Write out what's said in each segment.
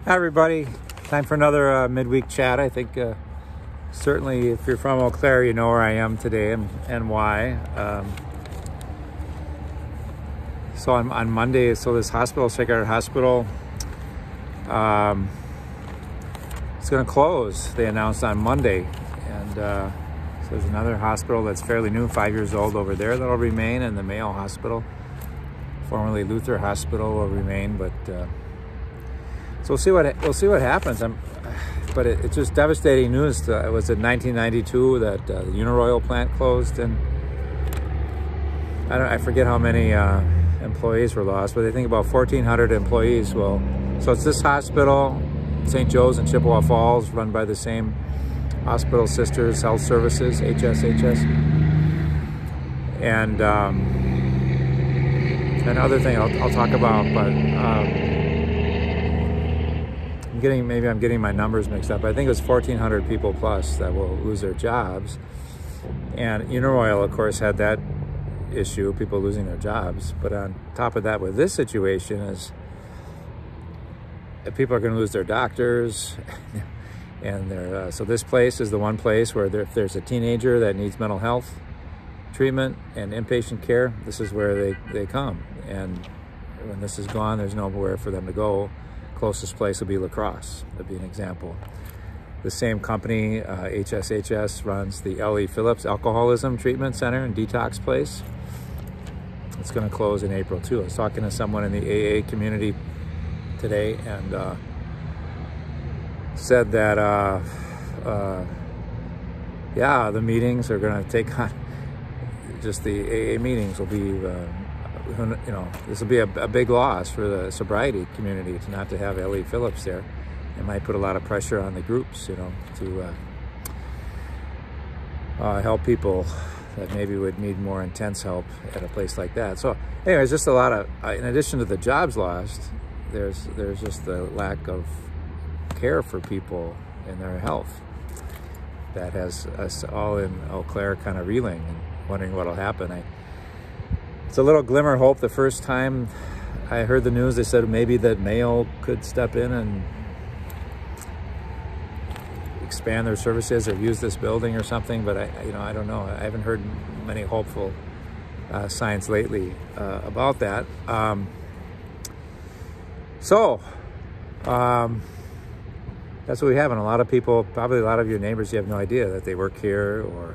Hi everybody, time for another midweek chat. I think certainly if you're from Eau Claire, you know where I am today and why. So on Monday, this hospital, Sacred Heart Hospital, it's going to close. They announced on Monday, and so there's another hospital that's fairly new, 5 years old over there, that'll remain, and the Mayo Hospital, formerly Luther Hospital, will remain, but so we'll see what happens. But it's just devastating news. It was in 1992 that the Uniroyal plant closed, and I forget how many employees were lost, but I think about 1,400 employees. So it's this hospital, St. Joe's in Chippewa Falls, run by the same Hospital Sisters Health Services, HSHS, and another thing I'll talk about, but. Maybe I'm getting my numbers mixed up. I think it was 1,400 people plus that will lose their jobs. And Uniroyal, of course, had that issue, people losing their jobs. But on top of that, with this situation is people are going to lose their doctors. And so this place is the one place where if there's a teenager that needs mental health treatment and inpatient care, this is where they come. And when this is gone, there's nowhere for them to go. Closest place will be La Crosse. That'd be an example. The same company, HSHS, runs the L.E. Phillips Alcoholism Treatment Center and Detox Place. It's going to close in April too. I was talking to someone in the AA community today, and said that yeah, the meetings are going to take on, just the AA meetings will be this will be a big loss for the sobriety community to not to have L.E. Phillips there. It might put a lot of pressure on the groups, to help people that maybe would need more intense help at a place like that. So anyways, just a lot of, in addition to the jobs lost, there's just the lack of care for people and their health that has us all in Eau Claire kind of reeling and wondering what'll happen. It's a little glimmer of hope. The first time I heard the news, they said maybe that Mayo could step in and expand their services or use this building or something, but I don't know. I haven't heard many hopeful signs lately about that. That's what we have, and a lot of people, probably a lot of your neighbors, you have no idea that they work here or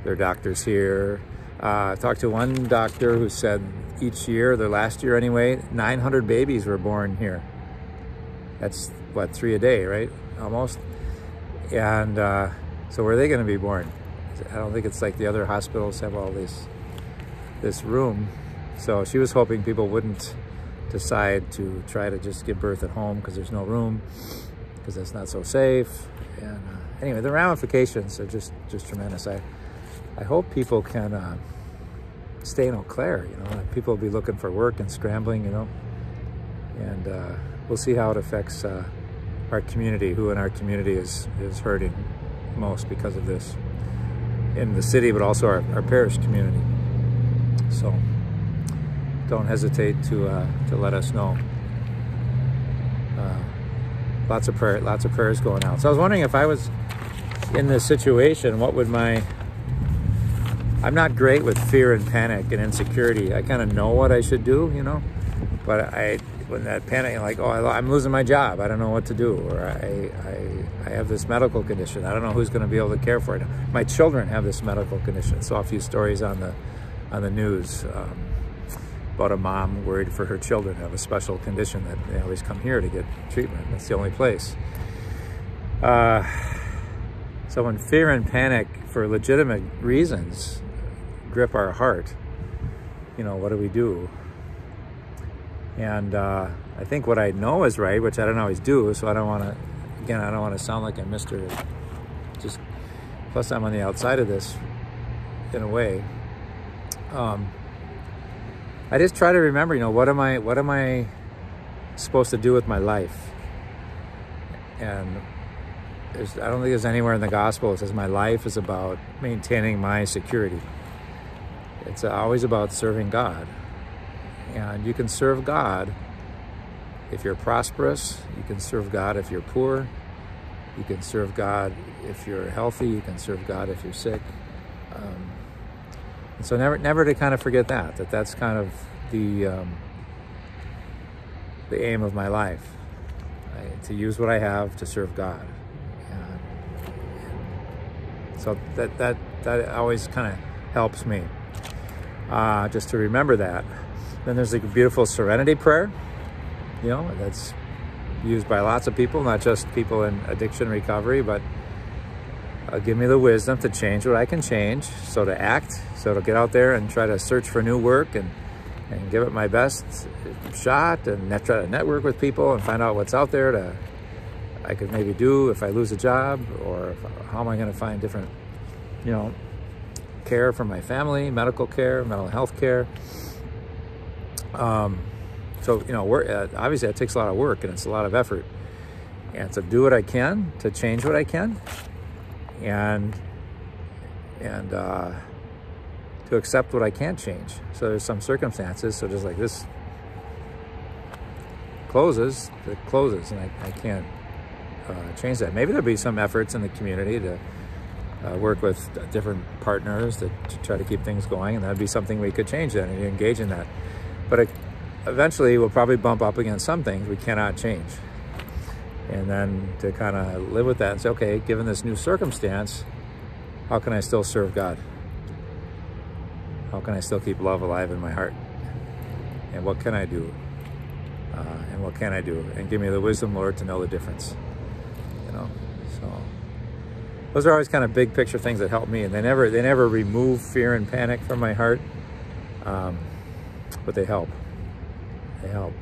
their doctor's here. I talked to one doctor who said each year, their last year anyway, 900 babies were born here. That's what, 3 a day, right? Almost. And so where are they going to be born? I don't think it's like the other hospitals have all this room. So she was hoping people wouldn't decide to try to just give birth at home because there's no room, because that's not so safe. And anyway, the ramifications are just tremendous. I hope people can stay in Eau Claire, people will be looking for work and scrambling, and we'll see how it affects our community, who in our community is hurting most because of this in the city, but also our parish community. So don't hesitate to let us know. Lots of prayers going out. So I was wondering if I was in this situation, what would I'm not great with fear and panic and insecurity. I kind of know what I should do, but when that panic, like, oh, I'm losing my job, I don't know what to do, or I have this medical condition, I don't know who's going to be able to care for it. My children have this medical condition. Saw a few stories on the news about a mom worried for her children have a special condition that they always come here to get treatment. That's the only place. So when fear and panic for legitimate reasons grip our heart, what do we do? And I think what I know is right, which I don't always do, so I don't want to sound like I'm plus I'm on the outside of this in a way. I just try to remember, what am I supposed to do with my life? And I don't think there's anywhere in the gospel that says my life is about maintaining my security. It's always about serving God. And you can serve God if you're prosperous, you can serve God. If you're poor, you can serve God. If you're healthy, you can serve God if you're sick. And so never to kind of forget that's kind of the aim of my life, to use what I have to serve God. So that always kind of helps me, just to remember that. Then there's a beautiful serenity prayer, that's used by lots of people, not just people in addiction recovery, but give me the wisdom to change what I can change, so to act, so to get out there and try to search for new work and give it my best shot, and try to network with people and find out what's out there I could maybe do if I lose a job, or how am I going to find different, care for my family, medical care, mental health care. So, obviously that takes a lot of work and it's a lot of effort. And to do what I can, to change what I can, and to accept what I can't change. So there's some circumstances, so just like this closes, it closes, and I can't change that. Maybe there'll be some efforts in the community to work with different partners to try to keep things going, and that'd be something we could change then and engage in that. But eventually we'll probably bump up against some things we cannot change. And then to kind of live with that and say, okay, given this new circumstance, how can I still serve God? How can I still keep love alive in my heart? And what can I do? And what can I do? And give me the wisdom, Lord, to know the difference. So those are always kind of big picture things that help me, and they never remove fear and panic from my heart, but they help. They help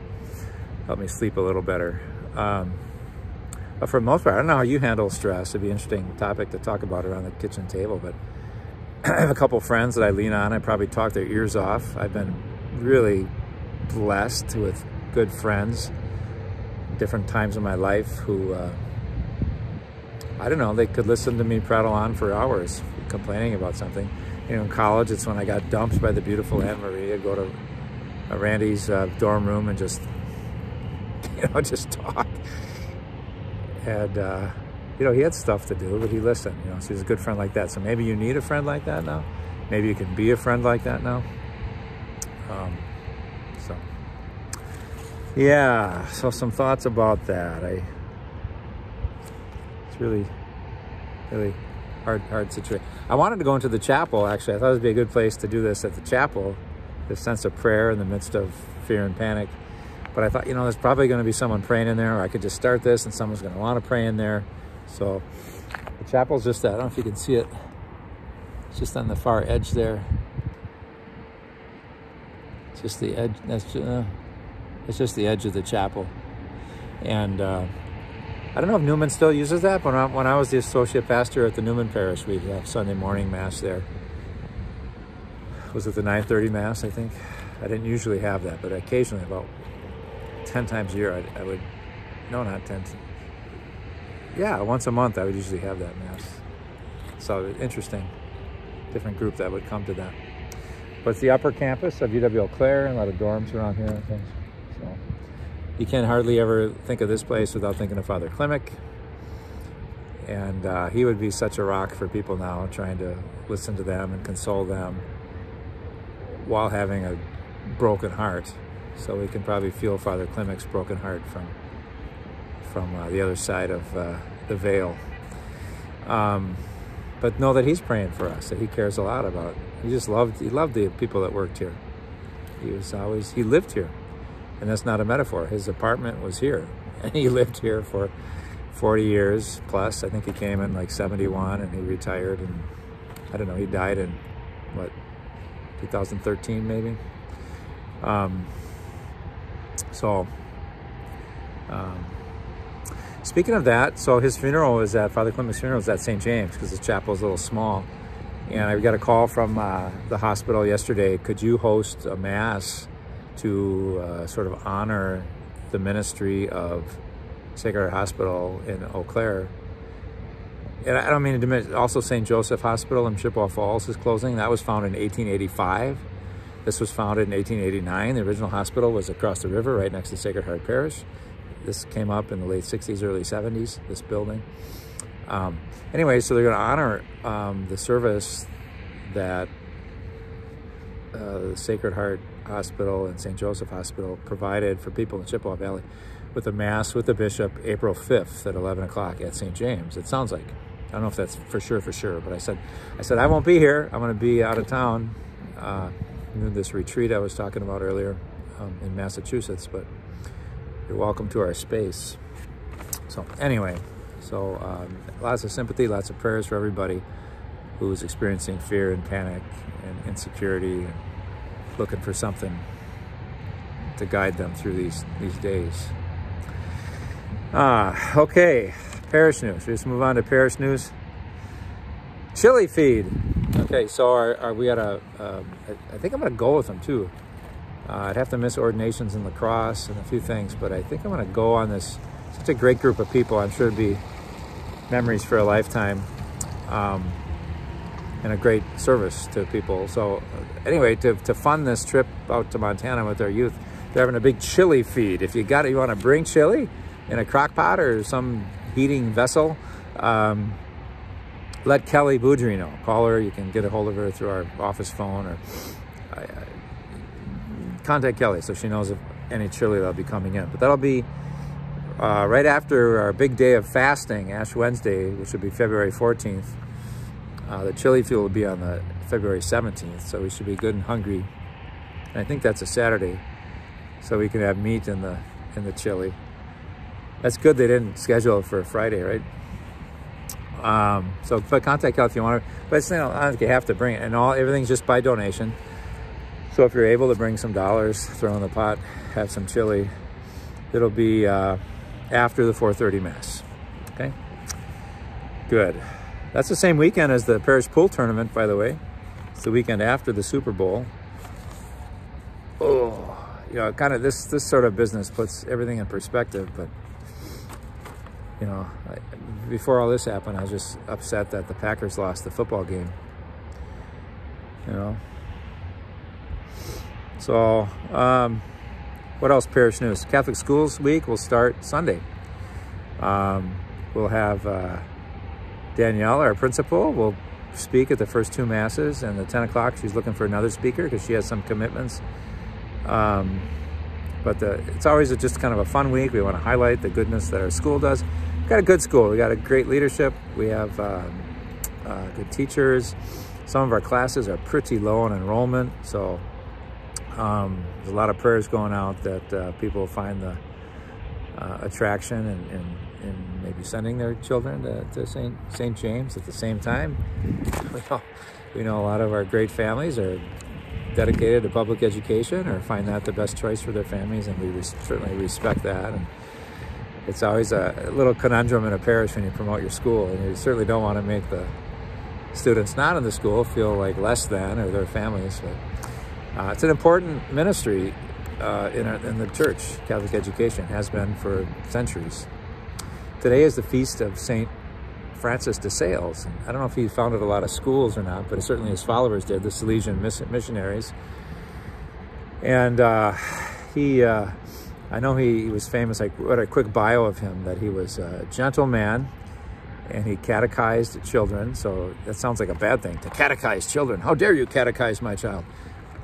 me sleep a little better. But for the most part, I don't know how you handle stress. It'd be an interesting topic to talk about around the kitchen table, but I have a couple friends that I lean on. I probably talk their ears off. I've been really blessed with good friends, different times in my life, who, I don't know, they could listen to me prattle on for hours complaining about something. In college, it's when I got dumped by the beautiful Aunt Maria, go to Randy's dorm room and just, just talk. And, he had stuff to do, but he listened, so he's a good friend like that. So maybe you need a friend like that now. Maybe you can be a friend like that now. Yeah, so some thoughts about that. It's really hard situation. I wanted to go into the chapel, actually. I thought it would be a good place to do this at the chapel, this sense of prayer in the midst of fear and panic. But I thought, there's probably going to be someone praying in there, or I could just start this and someone's going to want to pray in there. So the chapel's just that. I don't know if you can see it. It's just on the far edge there. It's just the edge. It's just the edge of the chapel. And I don't know if Newman still uses that. When I was the associate pastor at the Newman Parish, we'd have Sunday morning Mass there. Was it the 9:30 Mass, I think? I didn't usually have that, but occasionally, about 10 times a year, I would, no, not 10. Yeah, once a month I would usually have that Mass. So interesting, different group that would come to that. But it's the upper campus of UW Eau Claire, and a lot of dorms around here and things. So you can hardly ever think of this place without thinking of Father Klimek. And he would be such a rock for people now, trying to listen to them and console them while having a broken heart. So we can probably feel Father Klimek's broken heart from the other side of the veil. But know that he's praying for us, that he cares a lot about. He loved the people that worked here. He lived here. And that's not a metaphor. His apartment was here. And he lived here for 40 years plus. I think he came in like 71 and he retired, and I don't know, he died in what, 2013 maybe? Speaking of that, so his funeral is at, Father Klimek's funeral is at St. James, because the chapel is a little small. And I got a call from the hospital yesterday. Could you host a Mass to sort of honor the ministry of Sacred Heart Hospital in Eau Claire? And I don't mean to diminish, also St. Joseph Hospital in Chippewa Falls is closing. That was founded in 1885. This was founded in 1889. The original hospital was across the river right next to Sacred Heart Parish. This came up in the late 60s, early 70s, this building. Anyway, so they're going to honor the service that the Sacred Heart Hospital and St. Joseph Hospital provided for people in Chippewa Valley with a mass with the bishop April 5th at 11 o'clock at St. James. It sounds like. I don't know if that's for sure, but I said I won't be here. I'm going to be out of town in this retreat I was talking about earlier in Massachusetts, but you're welcome to our space. So anyway, lots of sympathy, lots of prayers for everybody who is experiencing fear and panic and insecurity and looking for something to guide them through these days. Okay, parish news. Should we just move on to parish news? Chili feed. Okay, so we had I think I'm going to go with them too. I'd have to miss ordinations in La Crosse and a few things, but I think I'm going to go on this. Such a great group of people. I'm sure it'd be memories for a lifetime, and a great service to people. So anyway, to fund this trip out to Montana with our youth, they're having a big chili feed. If you want to bring chili in a crock pot or some heating vessel, let Kelly Boudry know. Call her. You can get a hold of her through our office phone, or contact Kelly so she knows of any chili that'll be coming in. But that'll be right after our big day of fasting, Ash Wednesday, which will be February 14th. The chili feed will be on the February 17th, so we should be good and hungry. And I think that's a Saturday, so we can have meat in the chili. That's good they didn't schedule it for a Friday, right? But contact Kelly if you want to. But it's, I don't think you have to bring it, and everything's just by donation. So if you're able to bring some dollars, throw in the pot, have some chili, it'll be after the 4:30 Mass, okay? Good. That's the same weekend as the parish pool tournament, by the way. It's the weekend after the Super Bowl. Oh, kind of this sort of business puts everything in perspective, but, before all this happened, I was just upset that the Packers lost the football game, So, what else? Parish news. Catholic Schools Week will start Sunday. We'll have Danielle, our principal, will speak at the first two Masses, and at 10 o'clock she's looking for another speaker because she has some commitments. But it's always just kind of a fun week. We want to highlight the goodness that our school does. We've got a good school. We got a great leadership. We have good teachers. Some of our classes are pretty low in enrollment, so there's a lot of prayers going out that people find the attraction in maybe sending their children to St. James at the same time. We know a lot of our great families are dedicated to public education or find that the best choice for their families, and we certainly respect that. And it's always a little conundrum in a parish when you promote your school, and you certainly don't want to make the students not in the school feel like less than, or their families. But it's an important ministry in the church. Catholic education has been for centuries. Today is the feast of St. Francis de Sales. I don't know if he founded a lot of schools or not, but certainly his followers did, the Salesian missionaries. And I know he was famous. I read a quick bio of him, that he was a gentleman and he catechized children. So that sounds like a bad thing, to catechize children. How dare you catechize my child?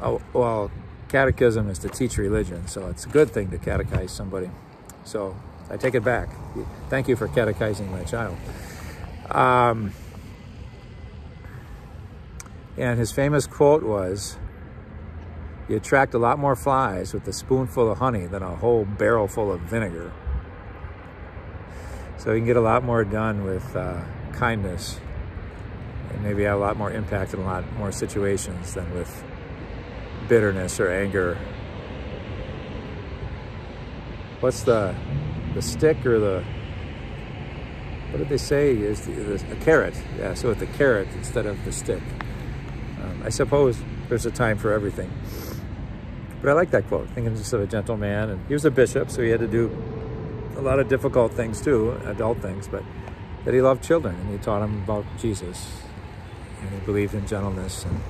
Oh, well, catechism is to teach religion, so it's a good thing to catechize somebody. So I take it back. Thank you for catechizing my child. And his famous quote was, "You attract a lot more flies with a spoonful of honey than a whole barrel full of vinegar." So you can get a lot more done with kindness, and maybe have a lot more impact in a lot more situations than with bitterness or anger. What's the stick, or what did they say is the carrot? Yeah, so with the carrot instead of the stick. I suppose there's a time for everything. But I like that quote, thinking just of a gentleman. And he was a bishop, so he had to do a lot of difficult things too, adult things, but that he loved children, and he taught them about Jesus. And he believed in gentleness and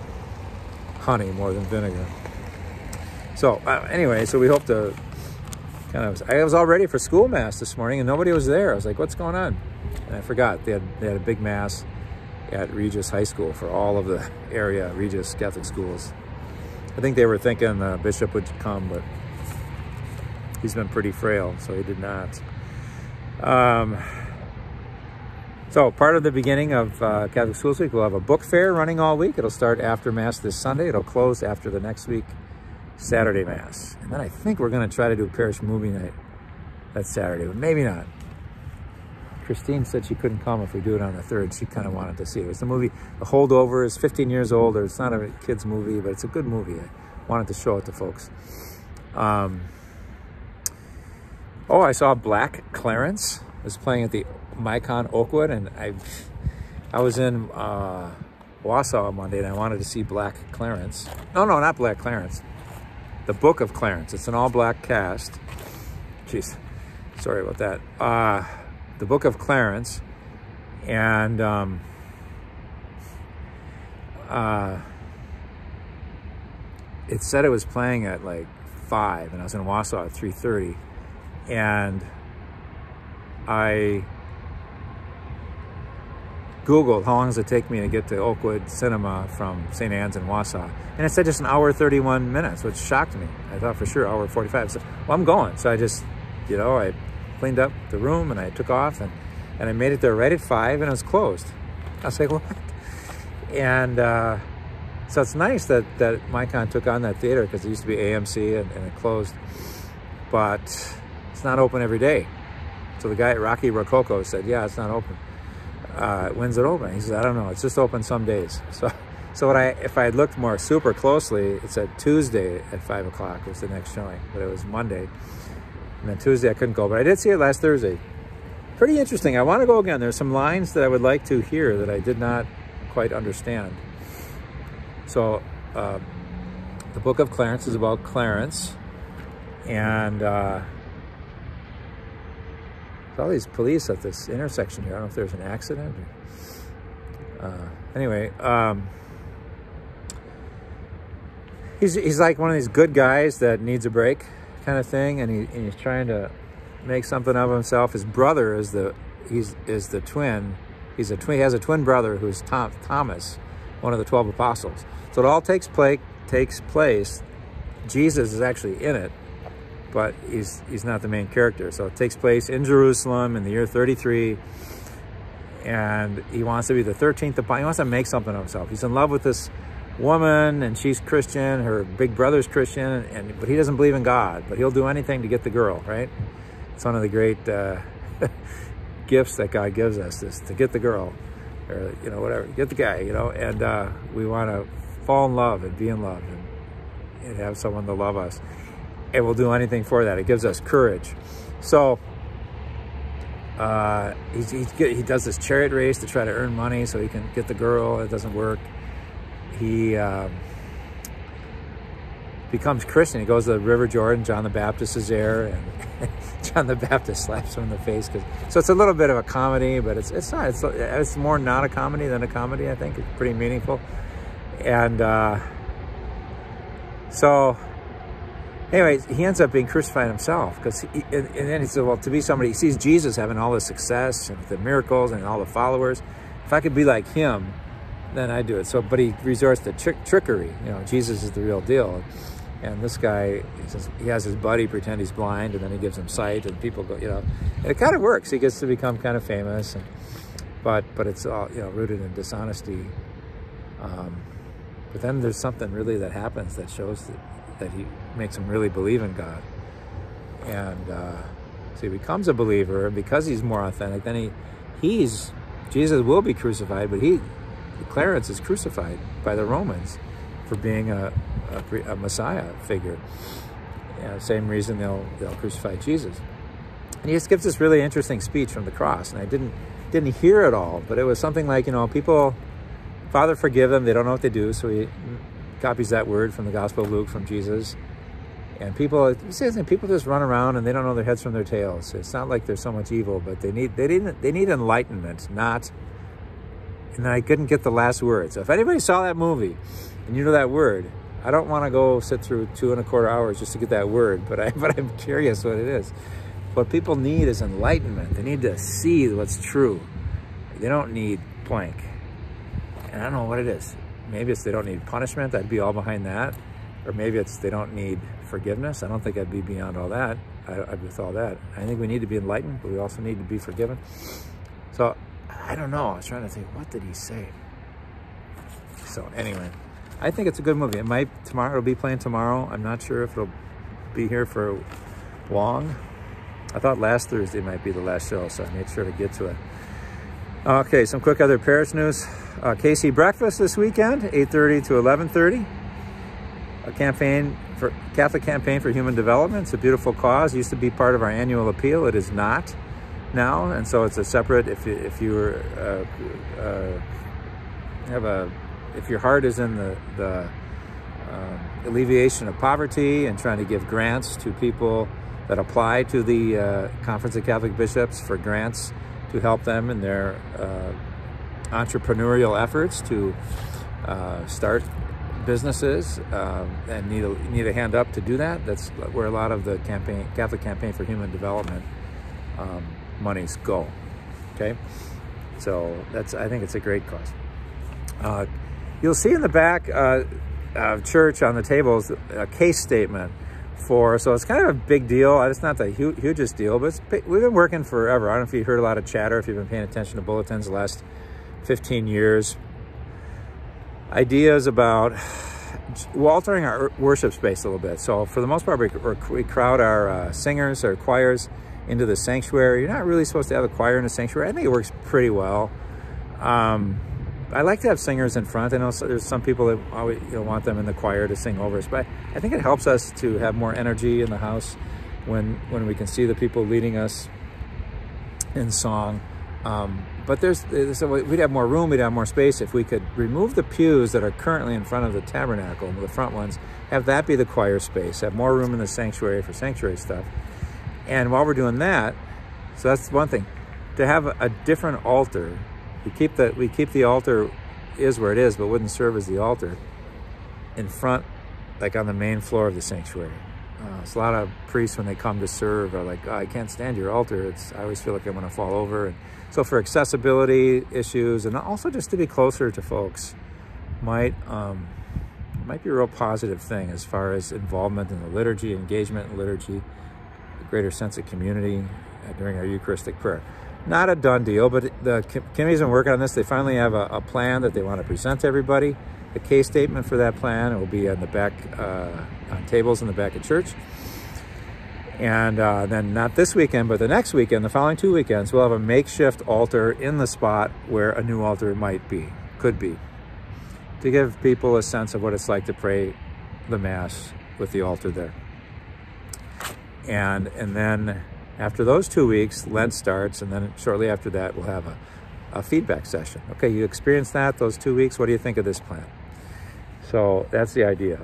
honey more than vinegar. So anyway, so we hope to I was all ready for school mass this morning and nobody was there. I was like, what's going on? And I forgot they had a big mass at Regis High School for all of the area Regis Catholic schools. I think they were thinking the bishop would come, but he's been pretty frail, so he did not. So part of the beginning of Catholic Schools Week, we'll have a book fair running all week. It'll start after Mass this Sunday. It'll close after the next week, Saturday Mass. And then I think we're going to try to do a parish movie night that Saturday, but maybe not. Christine said she couldn't come if we do it on the 3rd. She kind of wanted to see it. It was the movie, The Holdover, is 15 years old. It's not a kid's movie, but it's a good movie. I wanted to show it to folks. Oh, I saw Black Clarence. It was playing at the Micon Oakwood, and I was in Wausau Monday, and I wanted to see Black Clarence. No, not Black Clarence. The Book of Clarence. It's an all-black cast. Jeez, sorry about that. The Book of Clarence, and it said it was playing at like 5, and I was in Wausau at 3:30, and I Googled how long does it take me to get to Oakwood Cinema from St. Anne's in Wausau, and it said just an hour 31 minutes, which shocked me. I thought for sure hour 45. So, well, I'm going. So I just, I cleaned up the room and I took off, and I made it there right at 5, and it was closed. I was like, what? And so it's nice that Micon took on that theater, because it used to be AMC and it closed, but it's not open every day. So the guy at Rocky Rococo said, yeah, it's not open. When's it open? He said, I don't know. It's just open some days. So if I had looked more super closely, it said Tuesday at 5 o'clock was the next showing, but it was Monday. And then Tuesday I couldn't go, but I did see it last Thursday. Pretty interesting. I want to go again. There's some lines that I would like to hear that I did not quite understand. So the Book of Clarence is about Clarence, and there's all these police at this intersection here. I don't know if there's an accident. Anyway, he's like one of these good guys that needs a break kind of thing, and he's trying to make something of himself. His brother is the twin. He has a twin brother who's Thomas, one of the 12 apostles. So it all takes place. Jesus is actually in it, but he's not the main character. So it takes place in Jerusalem in the year 33, and he wants to be the 13th apostle. He wants to make something of himself. He's in love with this woman, and she's Christian. Her big brother's Christian, but he doesn't believe in God, but he'll do anything to get the girl, right? It's one of the great gifts that God gives us, is to get the girl, or whatever, get the guy, and we want to fall in love and be in love and have someone to love us, and we'll do anything for that. It gives us courage. So he does this chariot race to try to earn money so he can get the girl. It doesn't work. He becomes Christian. He goes to the River Jordan. John the Baptist is there, and John the Baptist slaps him in the face. So it's a little bit of a comedy, but it's more not a comedy than a comedy. I think it's pretty meaningful. And so anyways, he ends up being crucified himself, and then he said, well, to be somebody, he sees Jesus having all the success and the miracles and all the followers. If I could be like him, then I do it. So, but he resorts to trickery. Jesus is the real deal. And this guy, he has his buddy pretend he's blind, and then he gives him sight, and people go, and it kind of works. He gets to become kind of famous, but it's all, rooted in dishonesty. But then there's something really that happens that shows that he makes him really believe in God. And so he becomes a believer, and because he's more authentic, then Jesus will be crucified, but Clarence is crucified by the Romans for being a Messiah figure. Same reason they'll crucify Jesus. And he just gives this really interesting speech from the cross, and I didn't hear it all, but it was something like, people, Father, forgive them, they don't know what they do. So he copies that word from the Gospel of Luke from Jesus. And people just run around and they don't know their heads from their tails. It's not like there's so much evil, but they need enlightenment, not. And I couldn't get the last word. So if anybody saw that movie and you know that word, I don't want to go sit through 2¼ hours just to get that word, but I'm curious what it is. What people need is enlightenment. They need to see what's true. They don't need blank. And I don't know what it is. Maybe it's they don't need punishment. I'd be all behind that. Or maybe it's they don't need forgiveness. I don't think I'd be beyond all that. I'd with all that. I think we need to be enlightened, but we also need to be forgiven. So I don't know. I was trying to think, what did he say? So anyway, I think it's a good movie. It might tomorrow. It'll be playing tomorrow. I'm not sure if it'll be here for long. I thought last Thursday might be the last show, so I made sure to get to it. Okay, some quick other parish news. KC breakfast this weekend, 8:30 to 11:30. A campaign for Catholic Campaign for Human Development. It's a beautiful cause. It used to be part of our annual appeal. It is not now, and so it's a separate. If your heart is in the alleviation of poverty and trying to give grants to people that apply to the Conference of Catholic Bishops for grants to help them in their entrepreneurial efforts to start businesses and need a hand up to do that. That's where a lot of the Catholic Campaign for Human Development monies go. Okay, so I think it's a great cause. You'll see in the back of church on the tables a case statement so it's kind of a big deal. It's not the hugest deal, but we've been working forever. I don't know if you heard a lot of chatter, if you've been paying attention to bulletins the last 15 years. Ideas about altering our worship space a little bit. So for the most part, we crowd our singers, our choirs into the sanctuary. You're not really supposed to have a choir in the sanctuary. I think it works pretty well. I like to have singers in front. I know there's some people that always want them in the choir to sing over us, but I think it helps us to have more energy in the house when we can see the people leading us in song. But we'd have more room, we'd have more space if we could remove the pews that are currently in front of the tabernacle, the front ones, have that be the choir space, have more room in the sanctuary for sanctuary stuff. And while we're doing that, so that's one thing, to have a different altar. We keep the altar is where it is, but wouldn't serve as the altar in front, like on the main floor of the sanctuary. So a lot of priests, when they come to serve, are like, oh, I can't stand your altar. I always feel like I'm going to fall over. And so for accessibility issues, and also just to be closer to folks, might be a real positive thing as far as involvement in the liturgy, engagement in liturgy, a greater sense of community during our Eucharistic prayer. Not a done deal, but the committee's been working on this. They finally have a plan that they want to present to everybody. The case statement for that plan will be on the back, on tables in the back of church. And then not this weekend, but the next weekend, the following 2 weekends, we'll have a makeshift altar in the spot where a new altar could be, to give people a sense of what it's like to pray the Mass with the altar there. And then after those 2 weeks, Lent starts, and then shortly after that, we'll have a feedback session. Okay, you experienced those 2 weeks. What do you think of this plan? So that's the idea.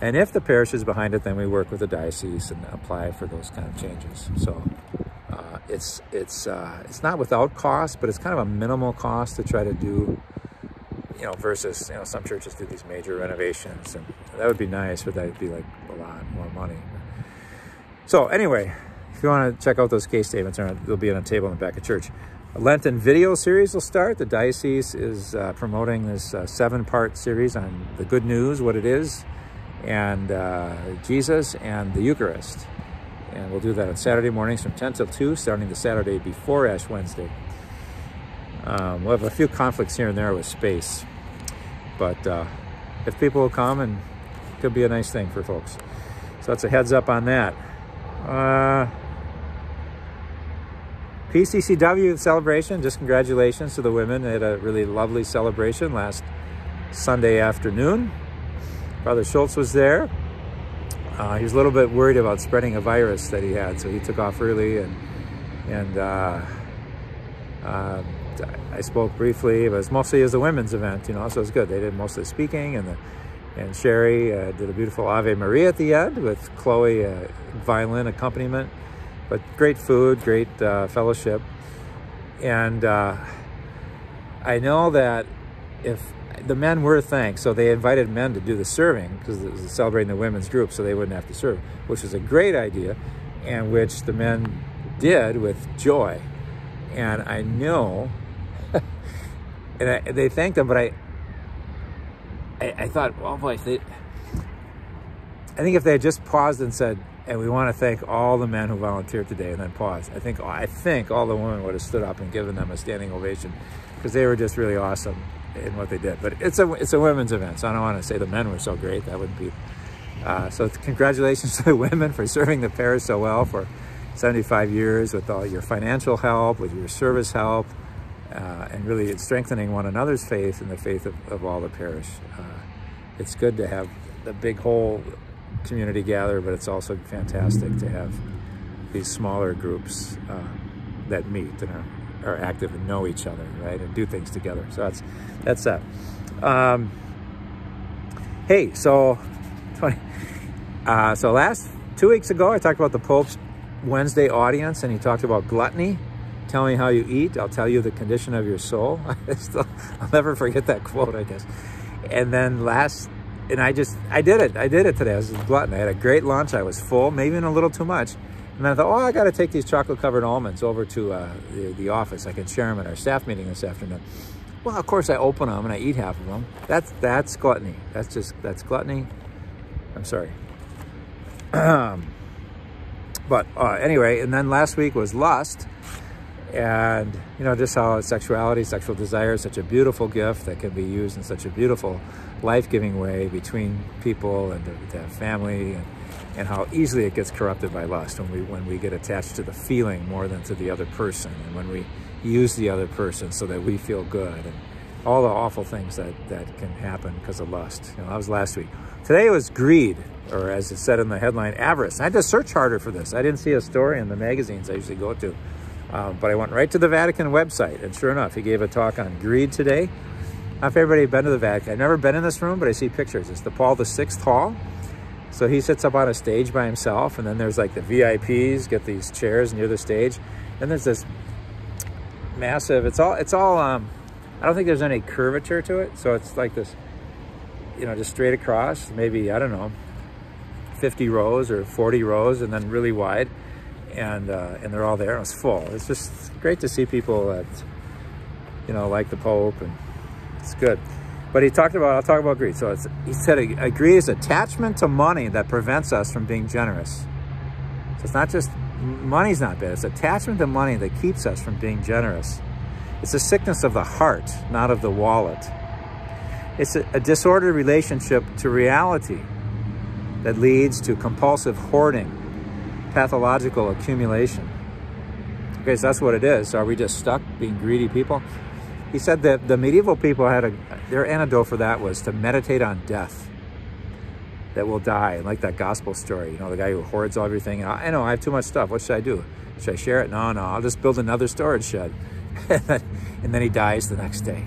And if the parish is behind it, then we work with the diocese and apply for those kind of changes. So it's not without cost, but it's kind of a minimal cost to try to do, versus, some churches do these major renovations, and that would be nice, but that'd be like a lot more money. So anyway, if you want to check out those case statements, they'll be on a table in the back of church. A Lenten video series will start. The diocese is promoting this 7-part series on the good news, what it is, and Jesus and the Eucharist. And we'll do that on Saturday mornings from 10 till 2, starting the Saturday before Ash Wednesday. We'll have a few conflicts here and there with space, but if people will come, and it could be a nice thing for folks. So that's a heads up on that. PCCW celebration, just congratulations to the women. They had a really lovely celebration last Sunday afternoon. Brother Schultz was there. He was a little bit worried about spreading a virus that he had, so he took off early, and I spoke briefly. It was mostly as a women's event, so it was good. They did most of the speaking, and Sherry did a beautiful Ave Maria at the end with Chloe violin accompaniment. But great food, great fellowship. And I know that if the men were thanked, so they invited men to do the serving because it was celebrating the women's group, so they wouldn't have to serve, which was a great idea, and which the men did with joy. And I know, and they thanked them, but I thought, well, boy, I think if they had just paused and said, and we want to thank all the men who volunteered today, and then pause, I think all the women would have stood up and given them a standing ovation, because they were just really awesome in what they did. But it's a women's event, so I don't want to say the men were so great. That wouldn't be. So congratulations to the women for serving the parish so well for 75 years with all your financial help, with your service help, and really strengthening one another's faith and the faith of all the parish. It's good to have the big whole community gather, but it's also fantastic to have these smaller groups that meet and are active and know each other, right, and do things together. So that's that. Hey, so last 2 weeks ago, I talked about the Pope's Wednesday audience, and he talked about gluttony. Tell me how you eat, I'll tell you the condition of your soul. I'll never forget that quote, I guess. And then I did it today. I was a glutton. I had a great lunch. I was full, maybe even a little too much. And I thought, oh, I got to take these chocolate-covered almonds over to the office. I can share them at our staff meeting this afternoon. Well, of course, I open them and I eat half of them. That's gluttony. That's gluttony. I'm sorry. But anyway, and then last week was lust. And, you know, just how sexuality, sexual desire is such a beautiful gift that can be used in such a beautiful, life-giving way between people and to have family, and how easily it gets corrupted by lust when we get attached to the feeling more than to the other person, and when we use the other person so that we feel good, and all the awful things that can happen because of lust. You know, that was last week. Today was greed, or as it said in the headline, avarice. I had to search harder for this. I didn't see a story in the magazines I usually go to. But I went right to the Vatican website, and sure enough, he gave a talk on greed today. Not if everybody been to the Vatican. I've never been in this room, but I see pictures. It's the Paul VI hall. So he sits up on a stage by himself, and then there's like the VIPs get these chairs near the stage. And there's this massive, it's all I don't think there's any curvature to it. So it's like this, you know, just straight across, maybe, I don't know, 50 rows or 40 rows, and then really wide. And they're all there, and it's full. It's just great to see people that, you know, like the Pope, and it's good. But I'll talk about greed. So he said greed is attachment to money that prevents us from being generous. So it's not just, money's not bad, it's attachment to money that keeps us from being generous. It's a sickness of the heart, not of the wallet. It's a disordered relationship to reality that leads to compulsive hoarding, pathological accumulation. Okay, so that's what it is. So are we just stuck being greedy people? He said that the medieval people had their antidote for that was to meditate on death, that we'll die. Like that gospel story, you know, the guy who hoards everything. I know I have too much stuff. What should I do? Should I share it? No, I'll just build another storage shed. And then he dies the next day.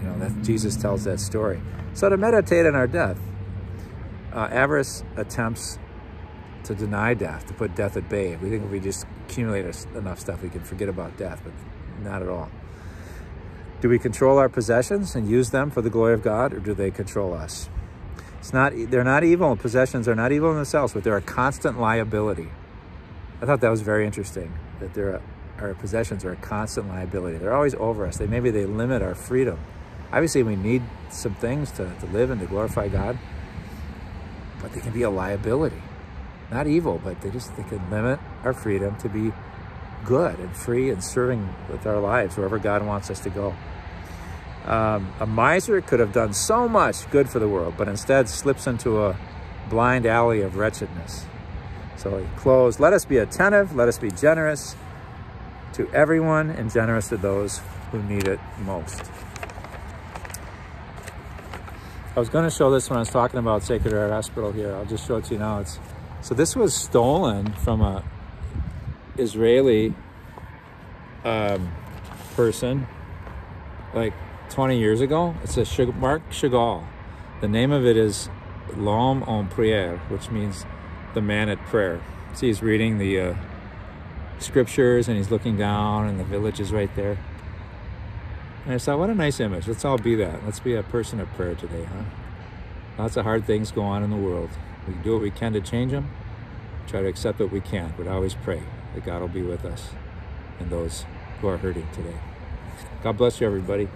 You know, that Jesus tells that story. So to meditate on our death, avarice attempts to deny death, to put death at bay. We think if we just accumulate enough stuff, we can forget about death, but not at all. Do we control our possessions and use them for the glory of God, or do they control us? They're not evil. Possessions are not evil in themselves, but they're a constant liability. I thought that was very interesting, that our possessions are a constant liability. They're always over us. Maybe they limit our freedom. Obviously, we need some things to live and to glorify God, but they can be a liability. Not evil, but they can limit our freedom to be good and free and serving with our lives wherever God wants us to go. A miser could have done so much good for the world, but instead slips into a blind alley of wretchedness. So he closed, let us be attentive, let us be generous to everyone and generous to those who need it most. I was going to show this when I was talking about Sacred Heart Hospital here. I'll just show it to you now. So this was stolen from a Israeli person like 20 years ago. It's a Marc Chagall. The name of it is L'Homme en Prière, which means the man at prayer. See, he's reading the scriptures and he's looking down and the village is right there. And I thought, what a nice image. Let's all be that. Let's be a person of prayer today, huh? Lots of hard things go on in the world. We do what we can to change them. Try to accept what we can, but always pray that God will be with us and those who are hurting today. God bless you, everybody.